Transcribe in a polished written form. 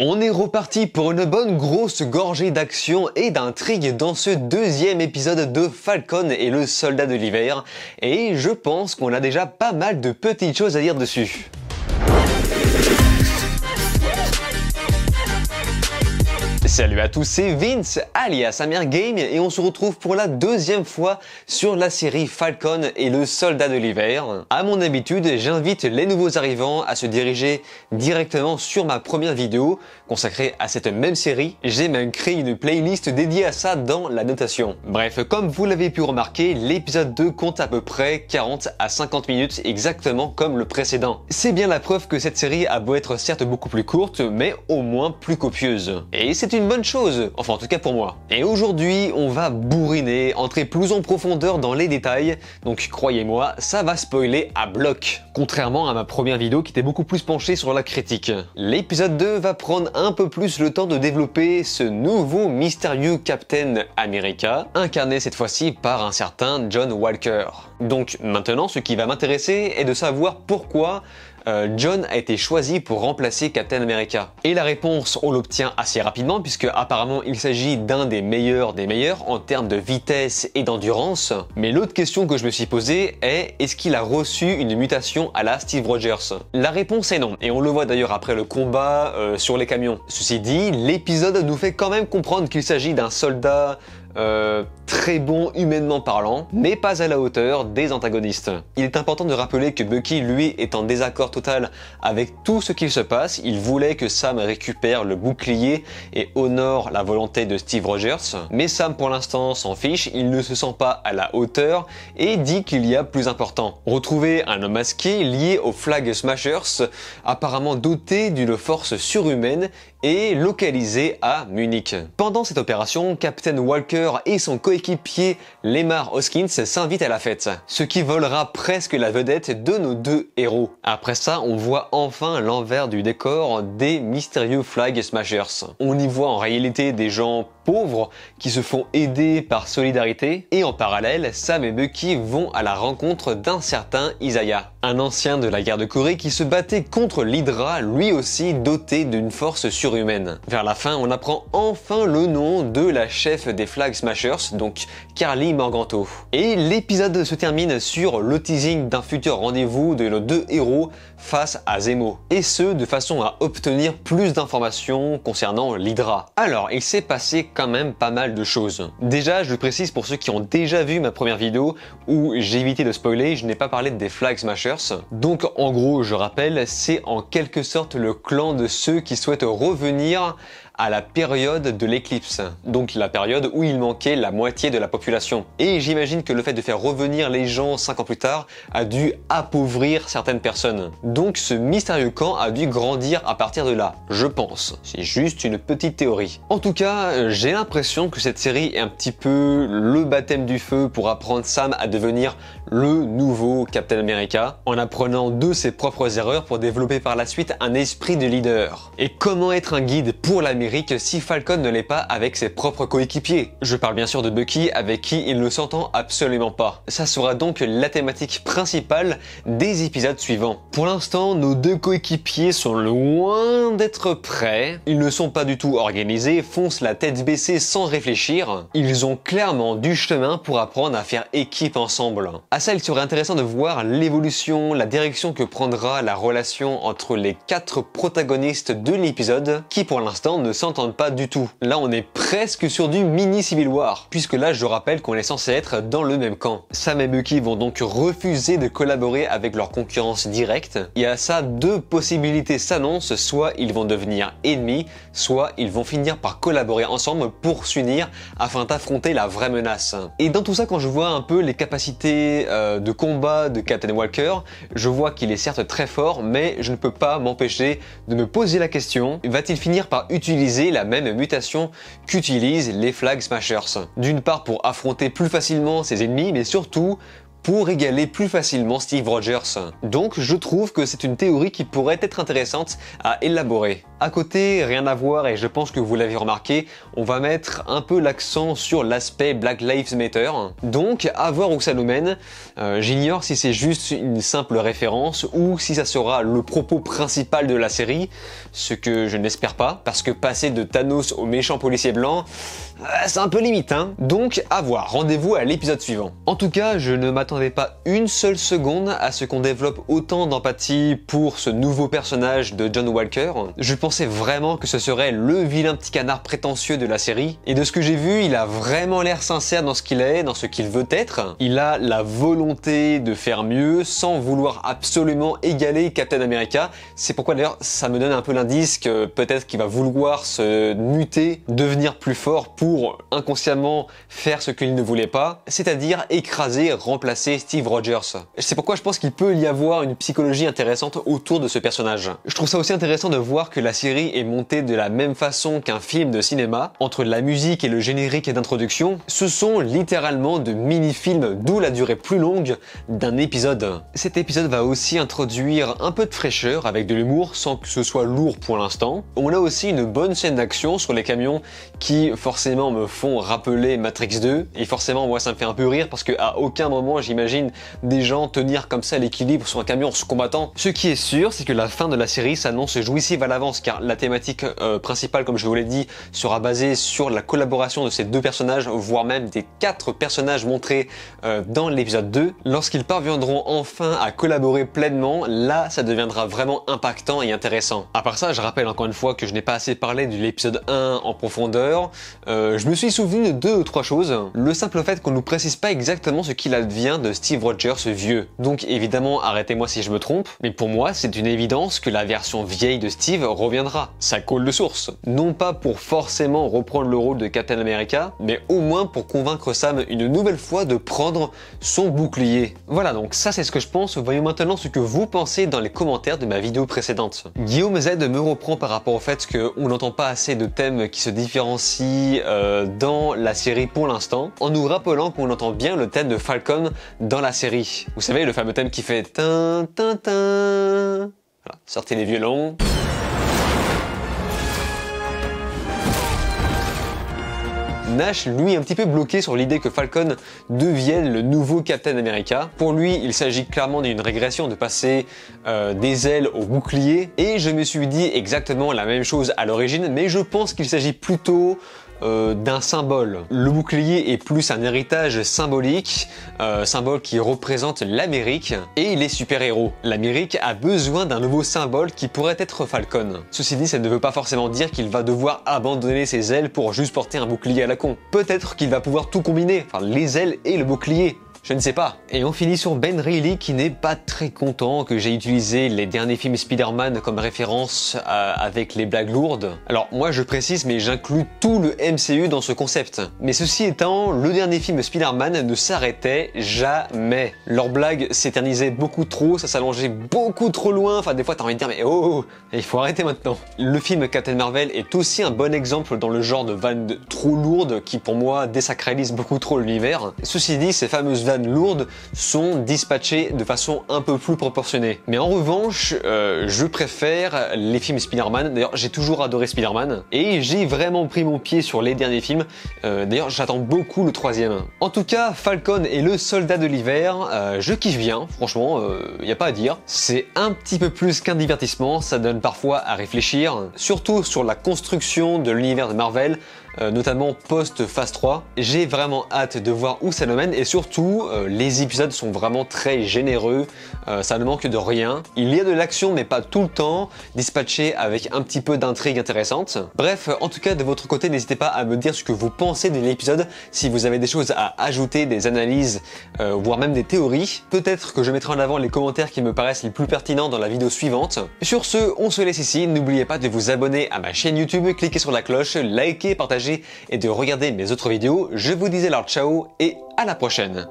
On est reparti pour une bonne grosse gorgée d'action et d'intrigue dans ce deuxième épisode de Falcon et le soldat de l'hiver, et je pense qu'on a déjà pas mal de petites choses à dire dessus. Salut à tous, c'est Vince alias AmerGame et on se retrouve pour la deuxième fois sur la série Falcon et le soldat de l'hiver. À mon habitude, j'invite les nouveaux arrivants à se diriger directement sur ma première vidéo consacrée à cette même série. J'ai même créé une playlist dédiée à ça dans la notation. Bref, comme vous l'avez pu remarquer, l'épisode 2 compte à peu près 40 à 50 minutes exactement comme le précédent. C'est bien la preuve que cette série a beau être certes beaucoup plus courte, mais au moins plus copieuse. Et c'est une bonne chose, enfin en tout cas pour moi. Et aujourd'hui, on va bourriner, entrer plus en profondeur dans les détails, donc croyez-moi, ça va spoiler à bloc. Contrairement à ma première vidéo qui était beaucoup plus penchée sur la critique. L'épisode 2 va prendre un peu plus le temps de développer ce nouveau mystérieux Captain America, incarné cette fois-ci par un certain John Walker. Donc maintenant, ce qui va m'intéresser est de savoir pourquoi John a été choisi pour remplacer Captain America. Et la réponse, on l'obtient assez rapidement puisque apparemment il s'agit d'un des meilleurs en termes de vitesse et d'endurance. Mais l'autre question que je me suis posée est, est-ce qu'il a reçu une mutation à la Steve Rogers? La réponse est non, et on le voit d'ailleurs après le combat sur les camions. Ceci dit, l'épisode nous fait quand même comprendre qu'il s'agit d'un soldat très bon humainement parlant, mais pas à la hauteur des antagonistes. Il est important de rappeler que Bucky, lui, est en désaccord total avec tout ce qu'il se passe. Il voulait que Sam récupère le bouclier et honore la volonté de Steve Rogers, mais Sam pour l'instant s'en fiche, il ne se sent pas à la hauteur et dit qu'il y a plus important. Retrouver un homme masqué lié aux Flag Smashers, apparemment doté d'une force surhumaine et localisé à Munich. Pendant cette opération, Captain Walker et son coéquipier Lemar Hoskins s'invitent à la fête, ce qui volera presque la vedette de nos deux héros. Après ça, on voit enfin l'envers du décor des mystérieux Flag Smashers. On y voit en réalité des gens pauvres qui se font aider par solidarité, et en parallèle, Sam et Bucky vont à la rencontre d'un certain Isaiah, un ancien de la guerre de Corée qui se battait contre l'Hydra, lui aussi doté d'une force surhumaine. Vers la fin, on apprend enfin le nom de la chef des Flag Smashers, donc Karli Morgenthau. Et l'épisode se termine sur le teasing d'un futur rendez-vous de nos deux héros face à Zemo, et ce de façon à obtenir plus d'informations concernant l'Hydra. Alors, il s'est passé quand même pas mal de choses. Déjà, je le précise pour ceux qui ont déjà vu ma première vidéo où j'ai évité de spoiler, je n'ai pas parlé des Flag Smashers. Donc en gros, je rappelle, c'est en quelque sorte le clan de ceux qui souhaitent revenir à la période de l'éclipse, donc la période où il manquait la moitié de la population. Et j'imagine que le fait de faire revenir les gens 5 ans plus tard a dû appauvrir certaines personnes. Donc ce mystérieux camp a dû grandir à partir de là, je pense. C'est juste une petite théorie. En tout cas, j'ai l'impression que cette série est un petit peu le baptême du feu pour apprendre Sam à devenir le nouveau Captain America, en apprenant de ses propres erreurs pour développer par la suite un esprit de leader. Et comment être un guide pour l'Amérique si Falcon ne l'est pas avec ses propres coéquipiers? Je parle bien sûr de Bucky, avec qui il ne s'entend absolument pas. Ça sera donc la thématique principale des épisodes suivants. Pour l'instant, nos deux coéquipiers sont loin d'être prêts. Ils ne sont pas du tout organisés, foncent la tête baissée sans réfléchir. Ils ont clairement du chemin pour apprendre à faire équipe ensemble. À ça, il serait intéressant de voir l'évolution, la direction que prendra la relation entre les 4 protagonistes de l'épisode, qui pour l'instant ne s'entendent pas du tout. Là, on est presque sur du mini Civil War, puisque là, je rappelle qu'on est censé être dans le même camp. Sam et Bucky vont donc refuser de collaborer avec leur concurrence directe, et à ça, 2 possibilités s'annoncent, soit ils vont devenir ennemis, soit ils vont finir par collaborer ensemble pour s'unir afin d'affronter la vraie menace. Et dans tout ça, quand je vois un peu les capacités de combat de Captain Walker, je vois qu'il est certes très fort, mais je ne peux pas m'empêcher de me poser la question, va-t-il finir par utiliser la même mutation qu'utilisent les Flag Smashers? D'une part pour affronter plus facilement ses ennemis, mais surtout pour égaler plus facilement Steve Rogers. Donc je trouve que c'est une théorie qui pourrait être intéressante à élaborer. À côté, rien à voir et je pense que vous l'avez remarqué, on va mettre un peu l'accent sur l'aspect Black Lives Matter. Donc, à voir où ça nous mène. J'ignore si c'est juste une simple référence ou si ça sera le propos principal de la série, ce que je n'espère pas, parce que passer de Thanos au méchant policier blanc, c'est un peu limite, hein. Donc, à voir. Rendez-vous à l'épisode suivant. En tout cas, je ne m'attendais pas une seule seconde à ce qu'on développe autant d'empathie pour ce nouveau personnage de John Walker. Je pensais vraiment que ce serait le vilain petit canard prétentieux de la série. Et de ce que j'ai vu, il a vraiment l'air sincère dans ce qu'il est, dans ce qu'il veut être. Il a la volonté de faire mieux sans vouloir absolument égaler Captain America. C'est pourquoi d'ailleurs ça me donne un peu l'indice que peut-être qu'il va vouloir se muter, devenir plus fort pour inconsciemment faire ce qu'il ne voulait pas, c'est-à-dire écraser, remplacer Steve Rogers. C'est pourquoi je pense qu'il peut y avoir une psychologie intéressante autour de ce personnage. Je trouve ça aussi intéressant de voir que la série est montée de la même façon qu'un film de cinéma. Entre la musique et le générique d'introduction, ce sont littéralement de mini-films, d'où la durée plus longue d'un épisode. Cet épisode va aussi introduire un peu de fraîcheur avec de l'humour sans que ce soit lourd pour l'instant. On a aussi une bonne scène d'action sur les camions qui forcément me font rappeler Matrix 2 et forcément moi ça me fait un peu rire parce que à aucun moment j'imagine des gens tenir comme ça l'équilibre sur un camion en se combattant. Ce qui est sûr, c'est que la fin de la série s'annonce jouissive à l'avance car la thématique principale, comme je vous l'ai dit, sera basée sur la collaboration de ces deux personnages, voire même des 4 personnages montrés dans l'épisode 2. Lorsqu'ils parviendront enfin à collaborer pleinement, là ça deviendra vraiment impactant et intéressant. À part ça, je rappelle encore une fois que je n'ai pas assez parlé de l'épisode 1 en profondeur. Je me suis souvenu de 2 ou 3 choses. Le simple fait qu'on nous précise pas exactement ce qu'il advient de Steve Rogers vieux. Donc évidemment, arrêtez-moi si je me trompe, mais pour moi c'est une évidence que la version vieille de Steve reviendra. Ça coule de source. Non pas pour forcément reprendre le rôle de Captain America, mais au moins pour convaincre Sam une nouvelle fois de prendre son bouclier. Voilà, donc ça c'est ce que je pense. Voyons maintenant ce que vous pensez dans les commentaires de ma vidéo précédente. Guillaume Z me reprend par rapport au fait qu'on n'entend pas assez de thèmes qui se différencient dans la série pour l'instant, en nous rappelant qu'on entend bien le thème de Falcon dans la série. Vous savez, le fameux thème qui fait tin tin tin. Voilà, sortez les violons. Nash, lui, est un petit peu bloqué sur l'idée que Falcon devienne le nouveau Captain America. Pour lui, il s'agit clairement d'une régression de passer des ailes au bouclier. Et je me suis dit exactement la même chose à l'origine, mais je pense qu'il s'agit plutôt d'un symbole. Le bouclier est plus un héritage symbolique, symbole qui représente l'Amérique et les super-héros. L'Amérique a besoin d'un nouveau symbole qui pourrait être Falcon. Ceci dit, ça ne veut pas forcément dire qu'il va devoir abandonner ses ailes pour juste porter un bouclier à la con. Peut-être qu'il va pouvoir tout combiner, enfin les ailes et le bouclier. Je ne sais pas. Et on finit sur Ben Reilly qui n'est pas très content que j'ai utilisé les derniers films Spider-Man comme référence avec les blagues lourdes. Alors moi je précise, mais j'inclus tout le MCU dans ce concept. Mais ceci étant, le dernier film Spider-Man ne s'arrêtait jamais. Leurs blagues s'éternisaient beaucoup trop, ça s'allongeait beaucoup trop loin, enfin des fois t'as envie de dire mais oh, il faut arrêter maintenant. Le film Captain Marvel est aussi un bon exemple dans le genre de vannes trop lourdes qui pour moi désacralise beaucoup trop l'univers. Ceci dit, ces fameuses vannes lourdes sont dispatchées de façon un peu plus proportionnée. Mais en revanche, je préfère les films Spider-Man. D'ailleurs, j'ai toujours adoré Spider-Man et j'ai vraiment pris mon pied sur les derniers films. D'ailleurs, j'attends beaucoup le 3e. En tout cas, Falcon et le soldat de l'hiver, je kiffe bien, franchement, y a pas à dire. C'est un petit peu plus qu'un divertissement, ça donne parfois à réfléchir, surtout sur la construction de l'univers de Marvel, notamment post-phase 3. J'ai vraiment hâte de voir où ça nous mène et surtout les épisodes sont vraiment très généreux, ça ne manque de rien. Il y a de l'action mais pas tout le temps, dispatché avec un petit peu d'intrigue intéressante. Bref, en tout cas de votre côté, n'hésitez pas à me dire ce que vous pensez de l'épisode, si vous avez des choses à ajouter, des analyses, voire même des théories. Peut-être que je mettrai en avant les commentaires qui me paraissent les plus pertinents dans la vidéo suivante. Sur ce, on se laisse ici, n'oubliez pas de vous abonner à ma chaîne YouTube, cliquez sur la cloche, likez, partagez et de regarder mes autres vidéos. Je vous dis alors ciao et à la prochaine.